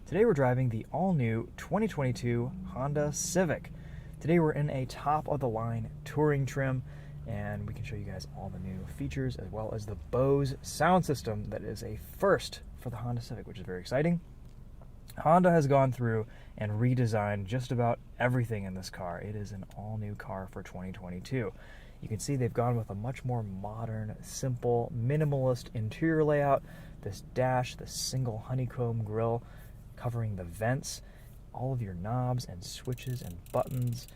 Today we're driving the all-new 2022 Honda Civic. Today we're in a top-of-the-line touring trim, and we can show you guys all the new features as well as the Bose sound system that is a first for the Honda Civic, which is very exciting. Honda has gone through and redesigned just about everything in this car. It is an all-new car for 2022. You can see they've gone with a much more modern, simple, minimalist interior layout. This dash, the single honeycomb grille covering the vents, all of your knobs and switches and buttons.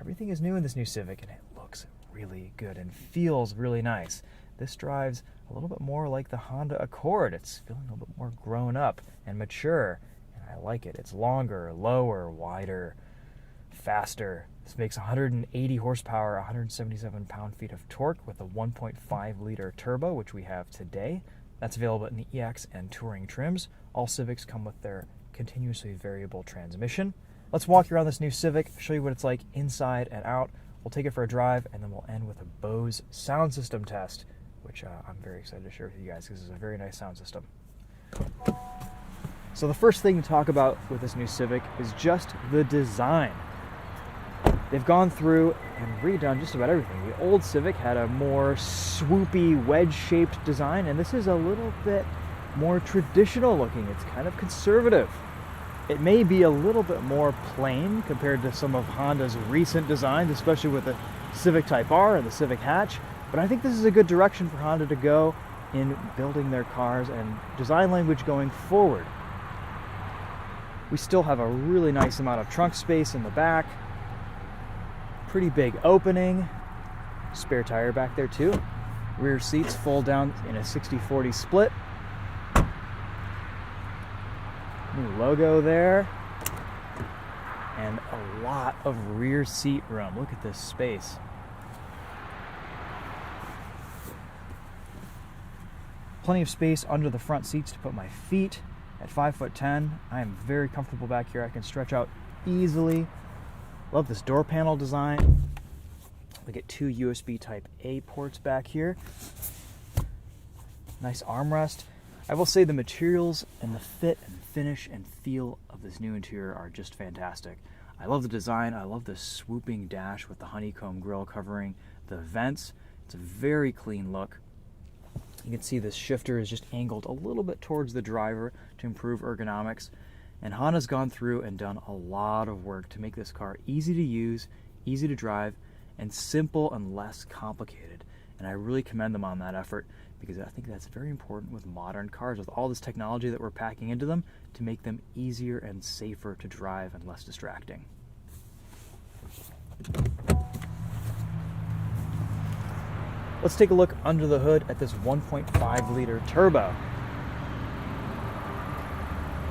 Everything is new in this new Civic, and it looks really good and feels really nice. This drives a little bit more like the Honda Accord. It's feeling a little bit more grown up and mature, and I like it. It's longer, lower, wider, faster. This makes 180 horsepower, 177 pound-feet of torque with a 1.5-liter turbo, which we have today. That's available in the EX and Touring trims. All Civics come with their continuously variable transmission. Let's walk you around this new Civic, show you what it's like inside and out. We'll take it for a drive, and then we'll end with a Bose sound system test, which I'm very excited to share with you guys because it's a very nice sound system. So the first thing to talk about with this new Civic is just the design. They've gone through and redone just about everything. The old Civic had a more swoopy, wedge-shaped design, and this is a little bit more traditional looking. It's kind of conservative. It may be a little bit more plain compared to some of Honda's recent designs, especially with the Civic Type R and the Civic hatch, but I think this is a good direction for Honda to go in building their cars and design language going forward. We still have a really nice amount of trunk space in the back. Pretty big opening. Spare tire back there too. Rear seats fold down in a 60-40 split. New logo there. And a lot of rear seat room. Look at this space. Plenty of space under the front seats to put my feet. At 5'10", I am very comfortable back here. I can stretch out easily. Love this door panel design. We get two USB Type A ports back here. Nice armrest. I will say the materials and the fit and finish and feel of this new interior are just fantastic. I love the design. I love the swooping dash with the honeycomb grille covering the vents. It's a very clean look. You can see this shifter is just angled a little bit towards the driver to improve ergonomics. And Honda's gone through and done a lot of work to make this car easy to use, easy to drive, and simple and less complicated. And I really commend them on that effort because I think that's very important with modern cars, with all this technology that we're packing into them to make them easier and safer to drive and less distracting. Let's take a look under the hood at this 1.5-liter turbo.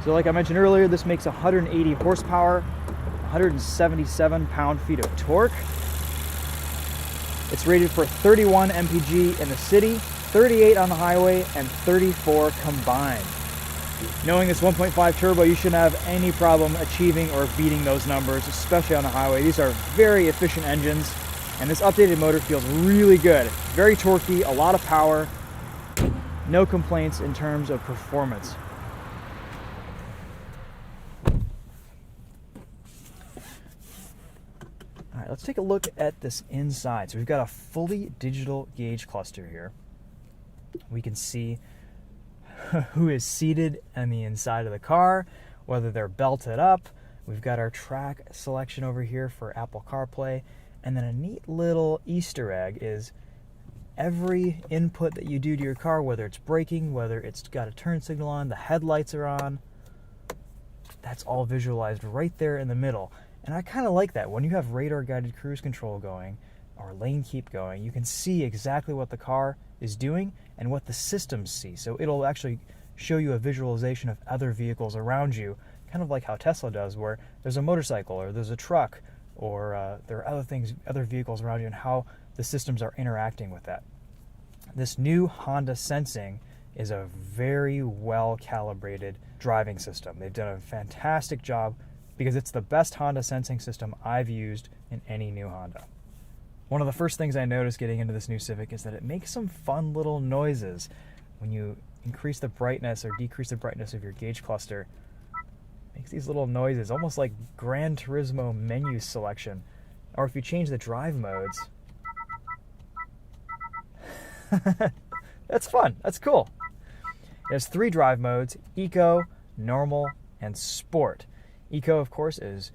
So like I mentioned earlier, this makes 180 horsepower, 177 pound-feet of torque. It's rated for 31 mpg in the city, 38 on the highway, and 34 combined. Knowing this 1.5 turbo, you shouldn't have any problem achieving or beating those numbers, especially on the highway. These are very efficient engines, and this updated motor feels really good. Very torquey, a lot of power, no complaints in terms of performance. All right, let's take a look at this inside. So we've got a fully digital gauge cluster here. We can see who is seated on the inside of the car, whether they're belted up. We've got our track selection over here for Apple CarPlay. And then a neat little Easter egg is every input that you do to your car, whether it's braking, whether it's got a turn signal on, the headlights are on, that's all visualized right there in the middle. And I kind of like that. When you have radar-guided cruise control going or lane keep going, you can see exactly what the car is doing and what the systems see. So it'll actually show you a visualization of other vehicles around you, kind of like how Tesla does, where there's a motorcycle or there's a truck or there are other things, other vehicles around you, and how the systems are interacting with that. This new Honda Sensing is a very well-calibrated driving system. They've done a fantastic job because it's the best Honda Sensing system I've used in any new Honda. One of the first things I noticed getting into this new Civic is that it makes some fun little noises. When you increase the brightness or decrease the brightness of your gauge cluster, Makes these little noises, almost like Gran Turismo menu selection. Or if you change the drive modes. That's fun. That's cool. It has 3 drive modes: Eco, Normal, and Sport. Eco, of course, is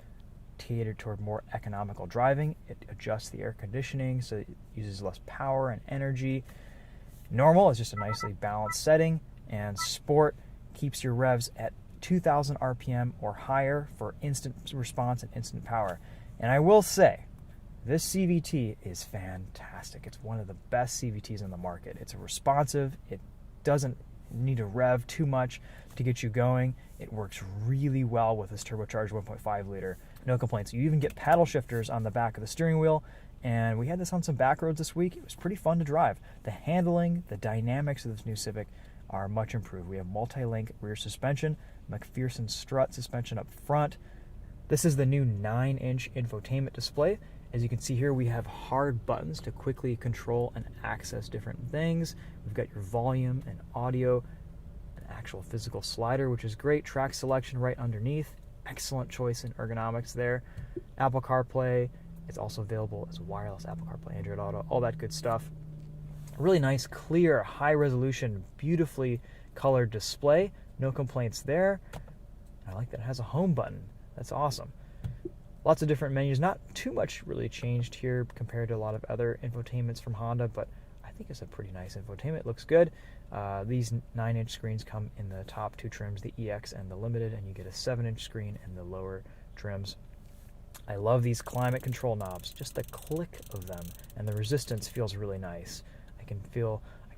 catered toward more economical driving. It adjusts the air conditioning so it uses less power and energy. Normal is just a nicely balanced setting, and Sport keeps your revs at 2,000 RPM or higher for instant response and instant power. And I will say, this CVT is fantastic. It's one of the best CVTs on the market. It's responsive. It doesn't need to rev too much to get you going. It works really well with this turbocharged 1.5 liter. No complaints. You even get paddle shifters on the back of the steering wheel, and we had this on some back roads this week. It was pretty fun to drive. The handling, the dynamics of this new Civic are much improved. We have multi-link rear suspension, McPherson strut suspension up front. This is the new 9-inch infotainment display. As you can see here, we have hard buttons to quickly control and access different things. We've got your volume and audio, an actual physical slider, which is great. Track selection right underneath. Excellent choice in ergonomics there. Apple CarPlay. It's also available as wireless Apple CarPlay, Android Auto, all that good stuff. Really nice, clear, high-resolution, beautifully colored display. No complaints there. I like that it has a home button. That's awesome. Lots of different menus. Not too much really changed here compared to a lot of other infotainments from Honda, but I think it's a pretty nice infotainment. It looks good. These 9-inch screens come in the top 2 trims, the EX and the Limited, and you get a 7-inch screen in the lower trims. I love these climate control knobs. Just the click of them, and the resistance feels really nice. I can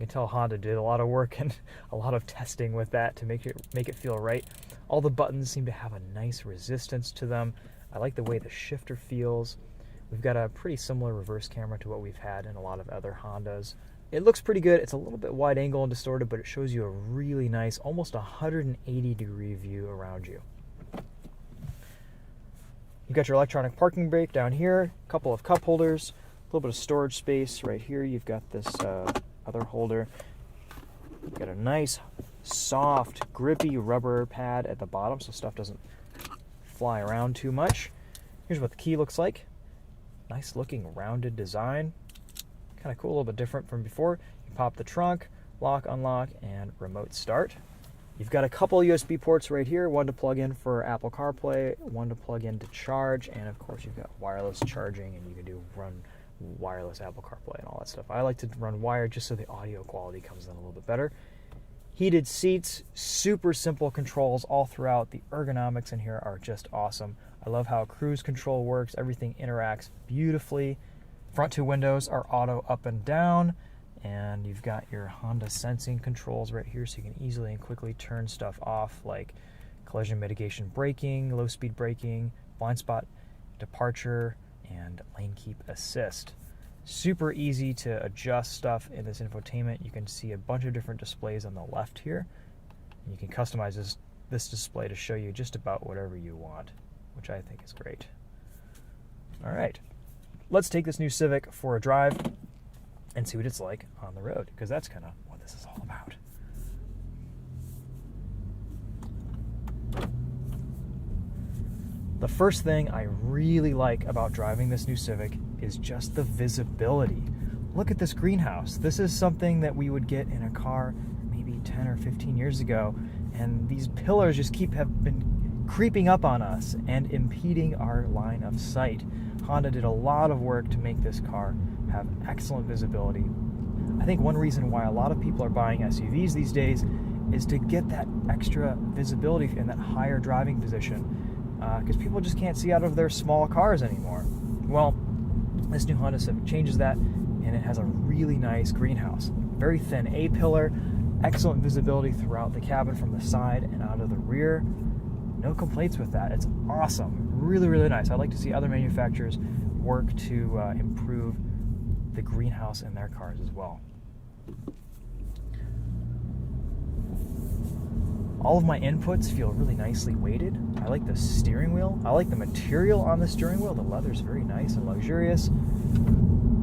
tell Honda did a lot of work and a lot of testing with that to make it feel right. All the buttons seem to have a nice resistance to them. I like the way the shifter feels. We've got a pretty similar reverse camera to what we've had in a lot of other Hondas. It looks pretty good. It's a little bit wide angle and distorted, but it shows you a really nice, almost 180-degree view around you. You've got your electronic parking brake down here, a couple of cup holders, a little bit of storage space right here. You've got this other holder. You've got a nice, soft, grippy rubber pad at the bottom so stuff doesn't fly around too much. Here's what the key looks like. Nice looking rounded design. Kind of cool, a little bit different from before. You pop the trunk, lock, unlock, and remote start. You've got a couple USB ports right here, one to plug in for Apple CarPlay, one to plug in to charge, and of course you've got wireless charging, and you can run wireless Apple CarPlay and all that stuff. I like to run wired just so the audio quality comes in a little bit better. Heated seats, super simple controls all throughout. The ergonomics in here are just awesome. I love how cruise control works. Everything interacts beautifully. Front 2 windows are auto up and down, and you've got your Honda sensing controls right here so you can easily and quickly turn stuff off like collision mitigation braking, low speed braking, blind spot departure, and lane keep assist. Super easy to adjust stuff in this infotainment. You can see a bunch of different displays on the left here. You can customize this display to show you just about whatever you want, which I think is great. All right, let's take this new Civic for a drive and see what it's like on the road, because that's kind of what this is all about. The first thing I really like about driving this new Civic is just the visibility. Look at this greenhouse. This is something that we would get in a car maybe 10 or 15 years ago, and these pillars just have been creeping up on us and impeding our line of sight. Honda did a lot of work to make this car have excellent visibility. I think one reason why a lot of people are buying SUVs these days is to get that extra visibility and that higher driving position, because people just can't see out of their small cars anymore. Well, this new Honda Civic changes that, and it has a really nice greenhouse. Very thin A-pillar, excellent visibility throughout the cabin from the side and out of the rear. No complaints with that. It's awesome. Really, really nice. I'd like to see other manufacturers work to improve the greenhouse in their cars as well. All of my inputs feel really nicely weighted. I like the steering wheel. I like the material on the steering wheel. The leather's very nice and luxurious.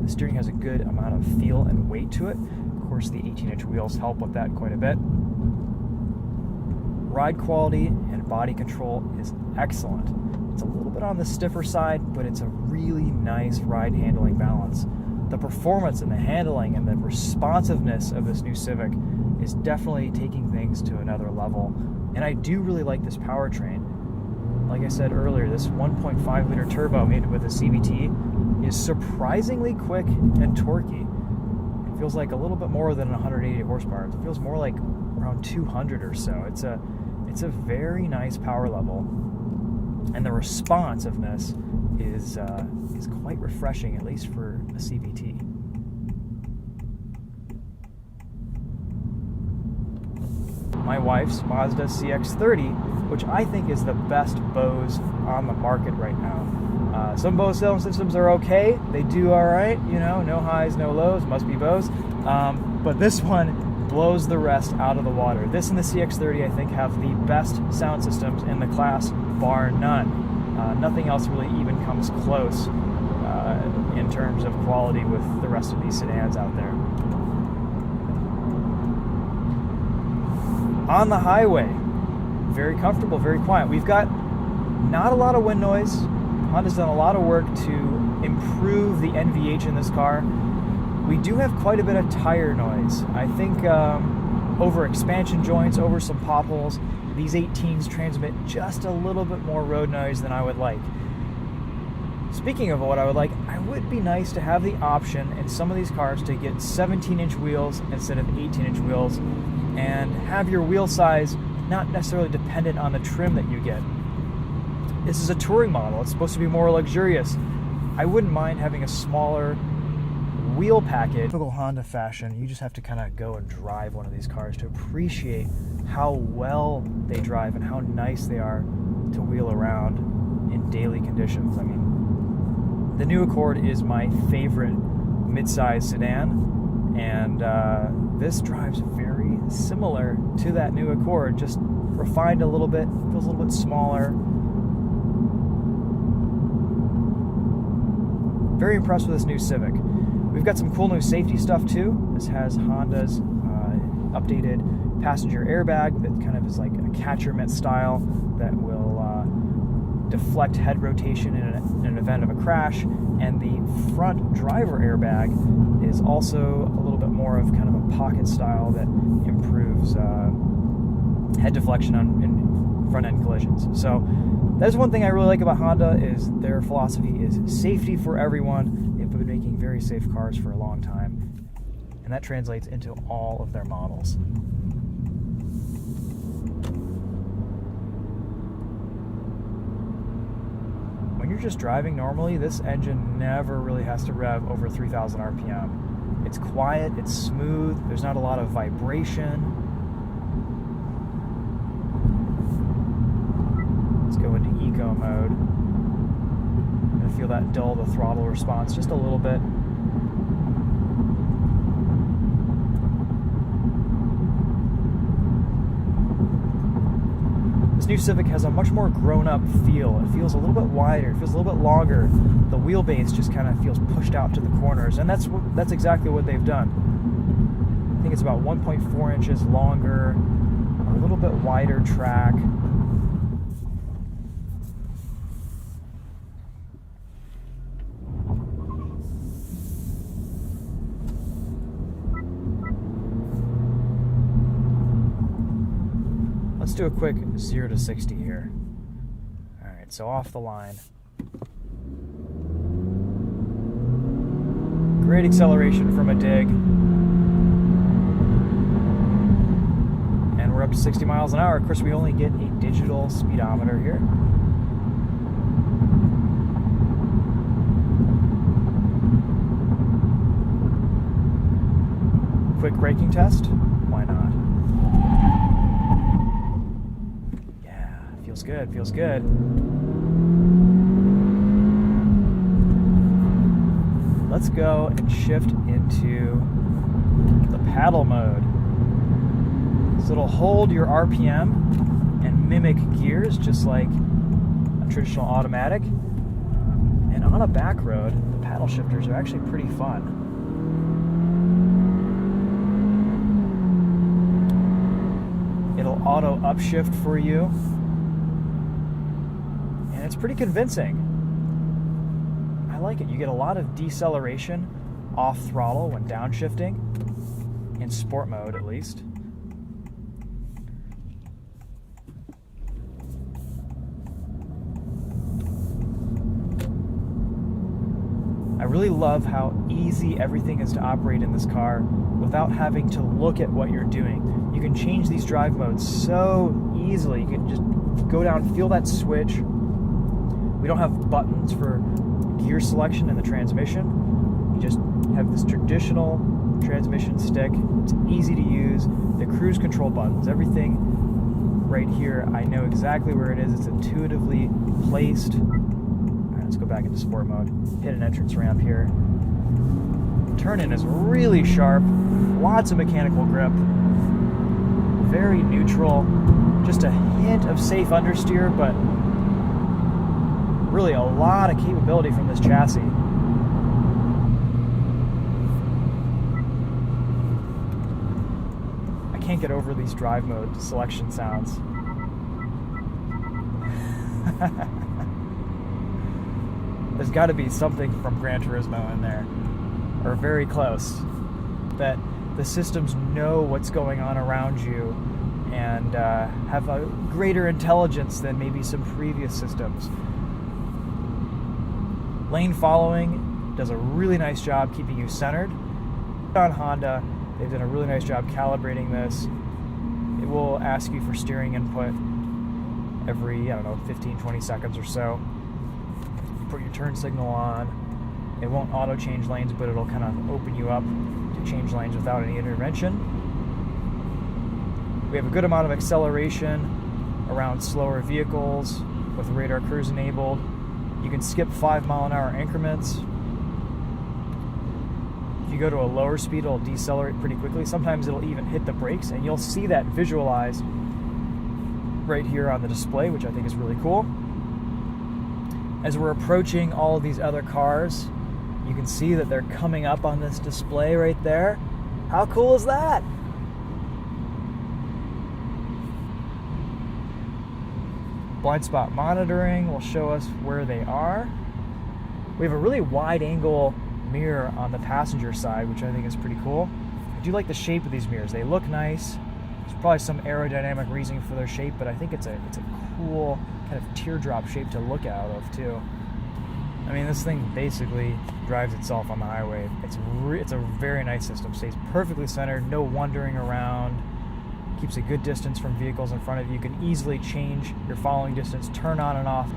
The steering has a good amount of feel and weight to it. Of course, the 18-inch wheels help with that quite a bit. Ride quality and body control is excellent. It's a little bit on the stiffer side, but it's a really nice ride handling balance. The performance and the handling and the responsiveness of this new Civic is definitely taking things to another level. And I do really like this powertrain. Like I said earlier, this 1.5 liter turbo mated with a CVT is surprisingly quick and torquey. It feels like a little bit more than 180 horsepower. It feels more like around 200 or so. It's a very nice power level, and the responsiveness is quite refreshing, at least for a CVT. My wife's Mazda CX-30, which I think is the best Bose on the market right now. Some Bose sound systems are okay. They do all right, you know, no highs, no lows, must be Bose. But this one blows the rest out of the water. This and the CX-30, I think, have the best sound systems in the class, bar none. Nothing else really even comes close in terms of quality with the rest of these sedans out there. On the highway, very comfortable, very quiet. We've got not a lot of wind noise. Honda's done a lot of work to improve the NVH in this car. We do have quite a bit of tire noise. I think over expansion joints, over some potholes, these 18s transmit just a little bit more road noise than I would like. Speaking of what I would like, I would be nice to have the option in some of these cars to get 17-inch wheels instead of 18-inch wheels, and have your wheel size not necessarily dependent on the trim that you get. This is a touring model. It's supposed to be more luxurious. I wouldn't mind having a smaller wheel package. Typical Honda fashion, you just have to kind of go and drive one of these cars to appreciate how well they drive and how nice they are to wheel around in daily conditions. I mean, the new Accord is my favorite midsize sedan, and this drives very similar to that new Accord, just refined a little bit, feels a little bit smaller. Very impressed with this new Civic. We've got some cool new safety stuff too. This has Honda's updated passenger airbag that kind of is like a catcher-mitt style that will deflect head rotation in an event of a crash. And the front driver airbag is also a little bit more of kind of a pocket style that improves head deflection in front-end collisions. So that's one thing I really like about Honda, is their philosophy is safety for everyone. They've been making very safe cars for a long time, and that translates into all of their models. When you're just driving normally, this engine never really has to rev over 3,000 RPM. It's quiet, it's smooth, there's not a lot of vibration. Let's go into eco mode. I'm going to feel that dull the throttle response just a little bit. This new Civic has a much more grown-up feel. It feels a little bit wider, it feels a little bit longer. The wheelbase just kind of feels pushed out to the corners, and that's exactly what they've done. I think it's about 1.4 inches longer, a little bit wider track. Let's do a quick 0 to 60 here. All right, so off the line. Great acceleration from a dig. And we're up to 60 miles an hour. Of course, we only get a digital speedometer here. Quick braking test. Why not? Feels good, feels good. Let's go and shift into the paddle mode. So it'll hold your RPM and mimic gears just like a traditional automatic. And on a back road, the paddle shifters are actually pretty fun. It'll auto upshift for you. And it's pretty convincing. I like it. You get a lot of deceleration off throttle when downshifting, in sport mode at least. I really love how easy everything is to operate in this car without having to look at what you're doing. You can change these drive modes so easily. You can just go down, feel that switch. We don't have buttons for gear selection in the transmission. You just have this traditional transmission stick. It's easy to use. The cruise control buttons, everything right here, I know exactly where it is. It's intuitively placed. Let's go back into sport mode. Hit an entrance ramp here. Turn-in is really sharp. Lots of mechanical grip. Very neutral. Just a hint of safe understeer, but really a lot of capability from this chassis. I can't get over these drive mode selection sounds. There's got to be something from Gran Turismo in there, or very close, that the systems know what's going on around you and have a greater intelligence than maybe some previous systems. Lane following does a really nice job keeping you centered. On Honda, they've done a really nice job calibrating this. It will ask you for steering input every, 15, 20 seconds or so. Put your turn signal on. It won't auto change lanes, but it'll kind of open you up to change lanes without any intervention. We have a good amount of acceleration around slower vehicles with radar cruise enabled. You can skip 5-mile-an-hour increments. If you go to a lower speed, it'll decelerate pretty quickly. Sometimes it'll even hit the brakes, and you'll see that visualized right here on the display, which I think is really cool. As we're approaching all of these other cars, you can see that they're coming up on this display right there. How cool is that? Blind spot monitoring will show us where they are. We have a really wide angle mirror on the passenger side, which I think is pretty cool. I do like the shape of these mirrors. They look nice. There's probably some aerodynamic reasoning for their shape, but I think it's a cool kind of teardrop shape to look out of too. I mean, this thing basically drives itself on the highway. It's a very nice system. Stays perfectly centered, no wandering around. Keeps a good distance from vehicles in front of you. You can easily change your following distance, turn on and off.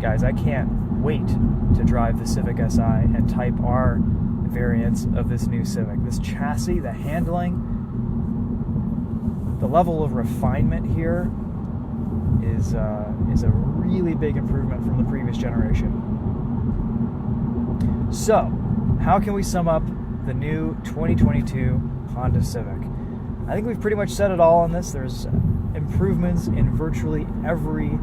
Guys, I can't wait to drive the Civic Si and Type R variants of this new Civic. This chassis, the handling, the level of refinement here is a really big improvement from the previous generation. So, how can we sum up the new 2022 Honda Civic? I think we've pretty much said it all on this. There's improvements in virtually every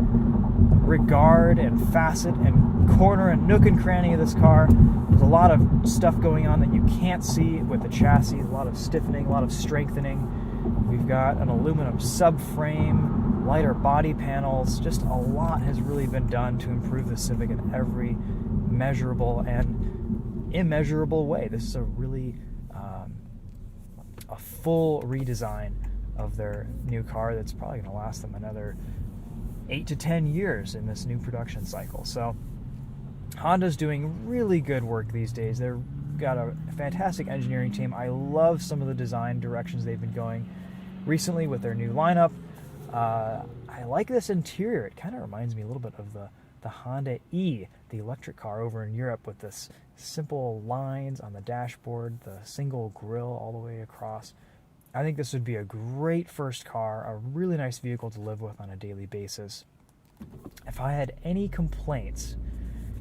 regard and facet and corner and nook and cranny of this car. There's a lot of stuff going on that you can't see with the chassis, a lot of stiffening, a lot of strengthening. We've got an aluminum subframe, lighter body panels. Just a lot has really been done to improve the Civic in every measurable and immeasurable way. This is a really a full redesign of their new car that's probably going to last them another 8 to 10 years in this new production cycle. So Honda's doing really good work these days. They've got a fantastic engineering team. I love some of the design directions they've been going recently with their new lineup. I like this interior. It kind of reminds me a little bit of the Honda E, the electric car over in Europe, with this simple lines on the dashboard, the single grille all the way across. I think this would be a great first car, a really nice vehicle to live with on a daily basis. If I had any complaints,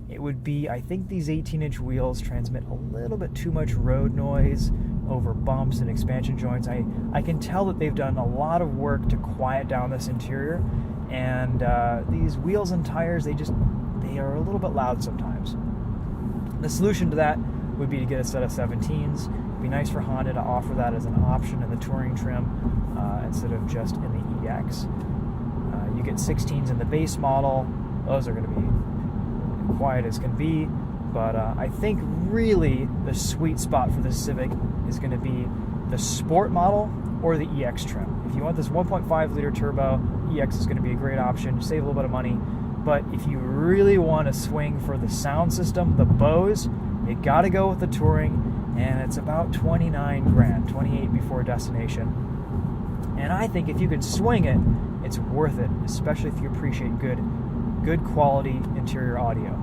it would be, I think these 18-inch wheels transmit a little bit too much road noise over bumps and expansion joints. I can tell that they've done a lot of work to quiet down this interior, and these wheels and tires, they they are a little bit loud sometimes. The solution to that would be to get a set of 17s. It'd be nice for Honda to offer that as an option in the touring trim instead of just in the EX. You get 16s in the base model. Those are going to be quiet as can be, but I think really the sweet spot for this Civic is going to be the Sport model or the EX trim. If you want this 1.5 liter turbo, EX is going to be a great option. Save a little bit of money. But if you really want to swing for the sound system, the Bose, you got to go with the touring, and it's about 29 grand, 28 before destination. And I think if you could swing it, it's worth it, especially if you appreciate good quality interior audio.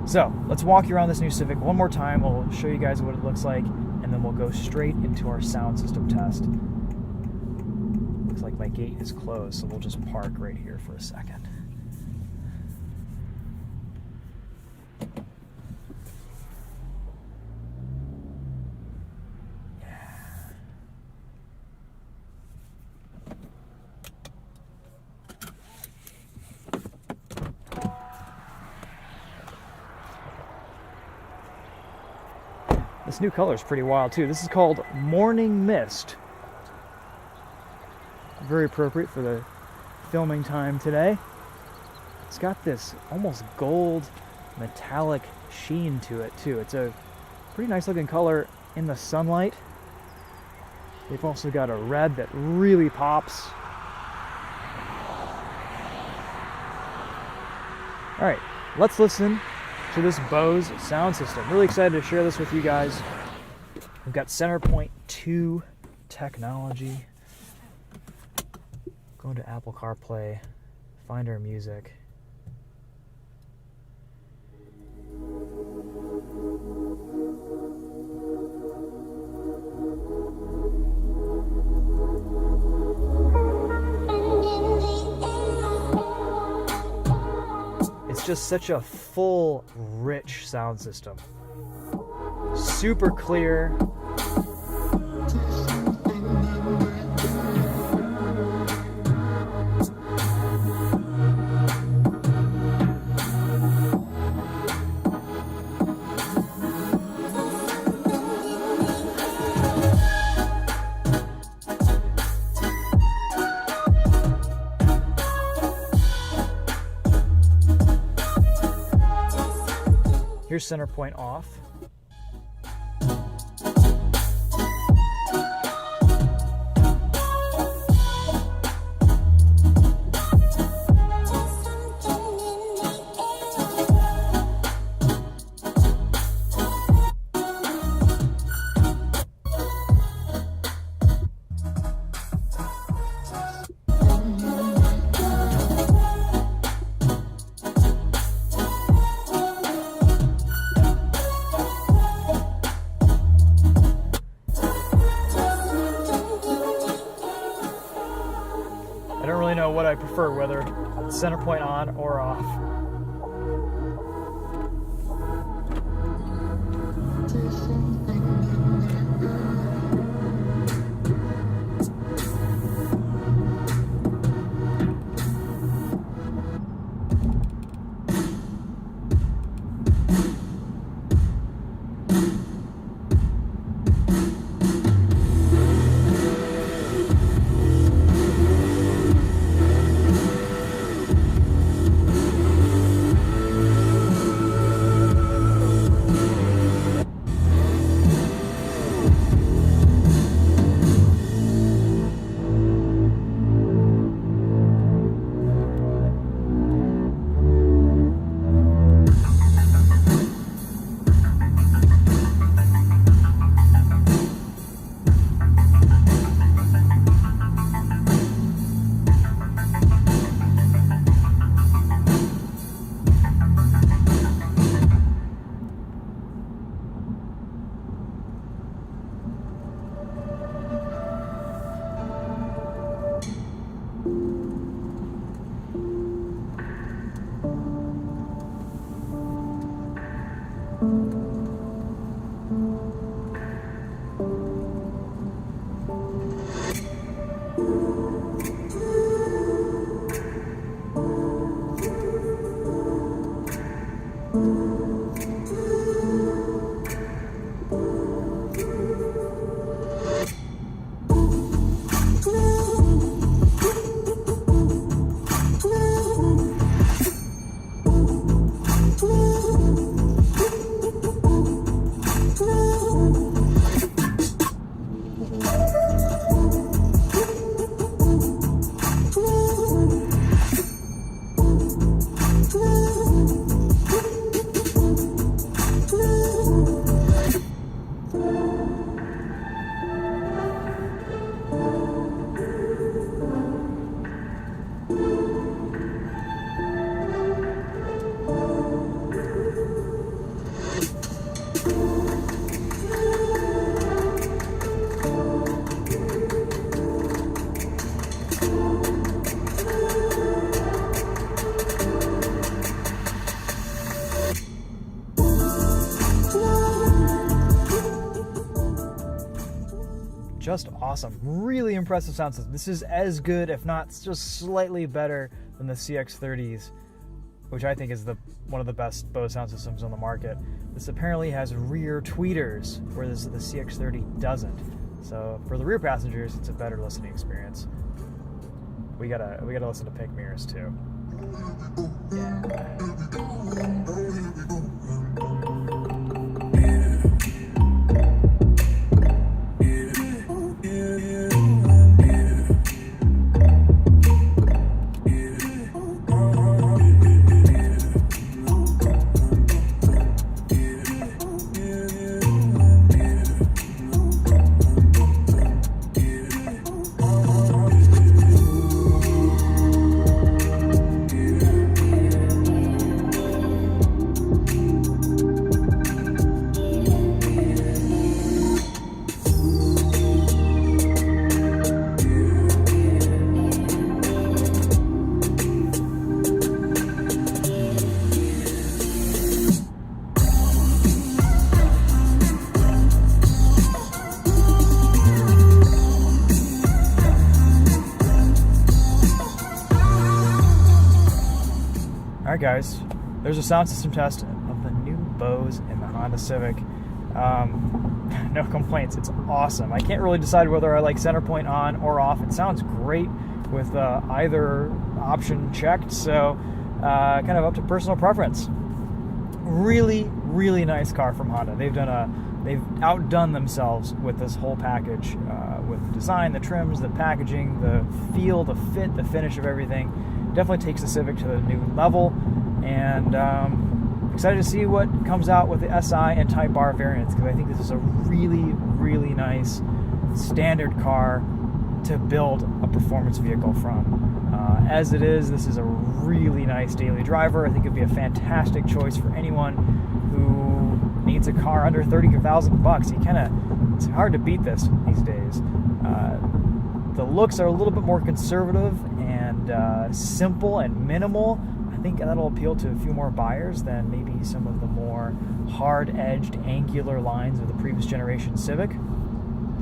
So let's walk you around this new Civic one more time. We'll show you guys what it looks like, and then we'll go straight into our sound system test. Looks like my gate is closed, so we'll just park right here for a second. This new color is pretty wild too. This is called Morning Mist. Very appropriate for the filming time today. It's got this almost gold metallic sheen to it too. It's a pretty nice looking color in the sunlight. They've also got a red that really pops. All right, let's listen to this Bose sound system. Really excited to share this with you guys. We've got Centerpoint 2 technology. Go into Apple CarPlay, find our music. It's just such a full, rich sound system. Super clear. Here's center point off. I don't really know what I prefer, whether center point on or off. awesome. Really impressive sound system. This is as good, if not just slightly better, than the CX-30s, which I think is one of the best Bose sound systems on the market. This apparently has rear tweeters, whereas the CX-30 doesn't. So for the rear passengers, it's a better listening experience. We gotta listen to Pink Mirrors too. Yeah. Alright guys, there's a sound system test of the new Bose in the Honda Civic. No complaints, it's awesome. I can't really decide whether I like center point on or off. It sounds great with either option checked, so kind of up to personal preference. Really, really nice car from Honda. They've outdone themselves with this whole package, with the design, the trims, the packaging, the feel, the fit, the finish of everything. Definitely takes the Civic to a new level, and excited to see what comes out with the SI and Type R variants, because I think this is a really, really nice standard car to build a performance vehicle from. As it is, this is a really nice daily driver. I think it'd be a fantastic choice for anyone who needs a car under $30,000. It's hard to beat this these days. The looks are a little bit more conservative and simple and minimal. I think that'll appeal to a few more buyers than maybe some of the more hard-edged, angular lines of the previous generation Civic.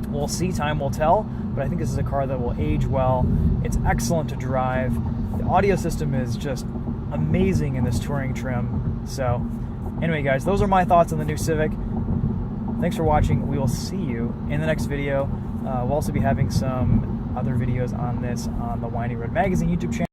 We'll see, time will tell, but I think this is a car that will age well. It's excellent to drive. The audio system is just amazing in this touring trim. So anyway guys, those are my thoughts on the new Civic. Thanks for watching. We will see you in the next video. We'll also be having some other videos on this on the Winding Road Magazine YouTube channel.